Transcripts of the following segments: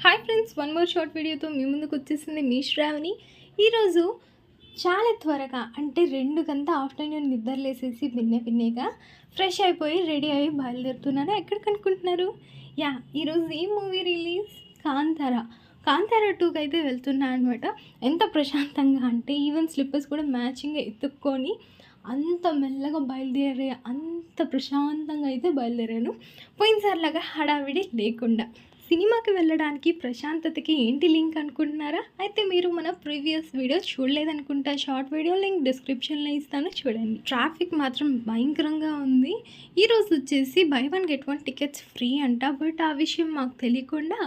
Hi friends, one more short వీడియోతో మీ ముందుకు వచ్చేసింది మీ శ్రావణి. ఈరోజు చాలా త్వరగా అంటే 2 గంట ఆఫ్టర్నూన్ నిద్రలేసేసి పిన్నేగా ఫ్రెష్ అయిపోయి రెడీ అయ్యి బయలుదేరుతున్నాను. ఎక్కడికి అనుకుంటున్నారు? ఈరోజు ఈ మూవీ రిలీజ్ కాంతారా 2కి అయితే వెళ్తున్నా అనమాట. ఎంత ప్రశాంతంగా అంటే ఈవెన్ స్లిప్పర్స్ కూడా మ్యాచింగ్గా ఎత్తుక్కొని అంత మెల్లగా అంత ప్రశాంతంగా అయితే బయలుదేరాను. పోయినసారిలాగా హడావిడి లేకుండా. సినిమాకి వెళ్ళడానికి ప్రశాంతతకి ఏంటి లింక్ అనుకుంటున్నారా? అయితే మీరు మన ప్రీవియస్ వీడియో చూడలేదనుకుంటా. షార్ట్ వీడియో లింక్ డిస్క్రిప్షన్లో ఇస్తాను, చూడండి. ట్రాఫిక్ మాత్రం భయంకరంగా ఉంది. ఈరోజు వచ్చేసి బై 1 get 1 టికెట్స్ ఫ్రీ అంట. బట్ ఆ విషయం మాకు తెలియకుండా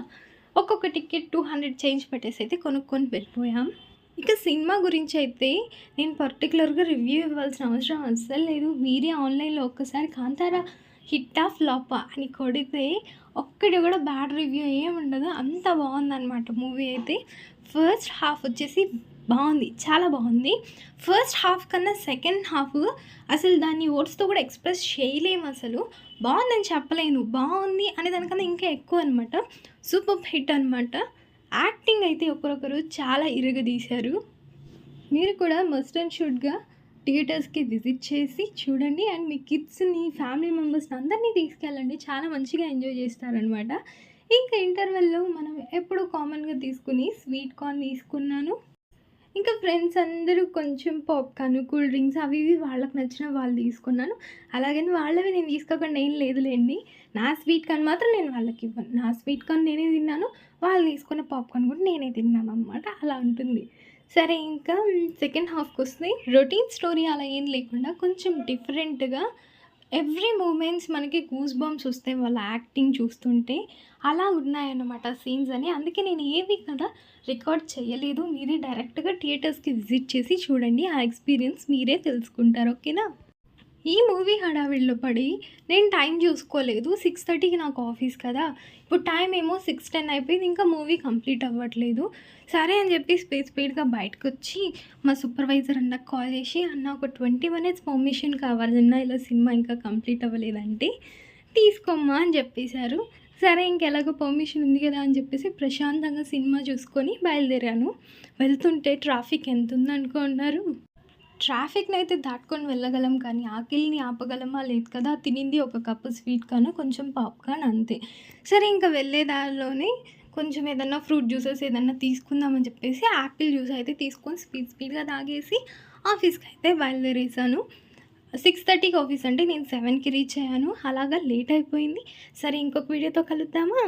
ఒక్కొక్క టికెట్ 200 చేంజ్ పెట్టేసి అయితే కొనుక్కొని వెళ్ళిపోయాం. ఇక సినిమా గురించి అయితే నేను పర్టికులర్గా రివ్యూ ఇవ్వాల్సిన అవసరం అస్సలు లేదు. మీరే ఆన్లైన్లో ఒక్కసారి కాంతారా హిట్టా ఫ్లాపా అని కొడితే ఒక్కటి కూడా బ్యాడ్ రివ్యూ ఏమి ఉండదు. అంత బాగుందన్నమాట మూవీ అయితే. ఫస్ట్ హాఫ్ వచ్చేసి బాగుంది, చాలా బాగుంది. ఫస్ట్ హాఫ్ కన్నా సెకండ్ హాఫ్ అసలు దాన్ని వర్డ్స్తో కూడా ఎక్స్ప్రెస్ చేయలేము. అసలు బాగుందని చెప్పలేను, బాగుంది అనే దానికన్నా ఇంకా ఎక్కువ అనమాట. సూపర్ హిట్ అనమాట. యాక్టింగ్ అయితే ఒకరొకరు చాలా ఇరగదీశారు. మీరు కూడా మస్ట్ అండ్ షుడ్గా థియేటర్స్కి విజిట్ చేసి చూడండి. అండ్ మీ కిడ్స్ని, ఫ్యామిలీ మెంబర్స్ని అందరినీ తీసుకెళ్ళండి. చాలా మంచిగా ఎంజాయ్ చేస్తారనమాట. ఇంకా ఇంటర్వెల్లో మనం ఎప్పుడు కామన్గా తీసుకుని స్వీట్ కార్న్ తీసుకున్నాను. ఇంకా ఫ్రెండ్స్ అందరూ కొంచెం పాప్కార్న్, కూల్ డ్రింక్స్ అవి ఇవి వాళ్ళకి నచ్చిన వాళ్ళు తీసుకున్నాను. అలాగని వాళ్ళవి నేను తీసుకోకుండా ఏం లేదులేండి. నా స్వీట్ కార్న్ మాత్రం నేను వాళ్ళకి ఇవ్వను. నా స్వీట్ కార్న్ నేనే తిన్నాను, వాళ్ళు తీసుకున్న పాప్కార్న్ కూడా నేనే తిన్నాను అనమాట. అలా ఉంటుంది. సరే, ఇంకా సెకండ్ హాఫ్కి వస్తే రొటీన్ స్టోరీ అలా ఏం లేకుండా కొంచెం డిఫరెంట్గా ఎవ్రీ మూమెంట్స్ మనకి గూస్ బంప్స్ వస్తాయి వాళ్ళ యాక్టింగ్ చూస్తుంటే. అలా ఉన్నాయన్నమాట సీన్స్ అని. అందుకే నేను ఏవి కదా రికార్డ్ చేయలేదు. మీరే డైరెక్ట్గా థియేటర్స్కి విజిట్ చేసి చూడండి. ఆ ఎక్స్పీరియన్స్ మీరే తెలుసుకుంటారు. ఓకేనా? ఈ మూవీ హడావిడిలో పడి నేను టైం చూసుకోలేదు. 6:30కి నాకు ఆఫీస్ కదా. ఇప్పుడు టైం ఏమో 6:10 అయిపోయింది. ఇంకా మూవీ కంప్లీట్ అవ్వట్లేదు. సరే అని చెప్పి స్పీడ్గా బయటకు వచ్చి మా సూపర్వైజర్ అన్నకు కాల్ చేసి, అన్న ఒక 20 minutes పర్మిషన్ కావాలన్నా, ఇలా సినిమా ఇంకా కంప్లీట్ అవ్వలేదంటే తీసుకోమ్మా అని చెప్పేశారు. సరే, ఇంకెలాగో పర్మిషన్ ఉంది కదా అని చెప్పేసి ప్రశాంతంగా సినిమా చూసుకొని బయలుదేరాను. వెళ్తుంటే ట్రాఫిక్ ఎంత ఉందనుకున్నారు? ట్రాఫిక్ని అయితే దాటుకొని వెళ్ళగలం, కానీ ఆకలిని ఆపగలమా? లేదు కదా. తినింది ఒక కప్పు స్వీట్ కార్న్, కొంచెం పాప్కార్న్, అంతే. సరే, ఇంకా వెళ్ళే దారిలోనే కొంచెం ఏదన్నా ఫ్రూట్ జ్యూసెస్ ఏదన్నా తీసుకుందామని చెప్పేసి యాపిల్ జ్యూస్ అయితే తీసుకొని స్పీడ్గా తాగేసి ఆఫీస్కి అయితే బయలుదేరేసాను. 6:30కి ఆఫీస్ అంటే నేను 7కి రీచ్ అయ్యాను. అలాగా లేట్ అయిపోయింది. సరే, ఇంకొక వీడియోతో కలుద్దామా?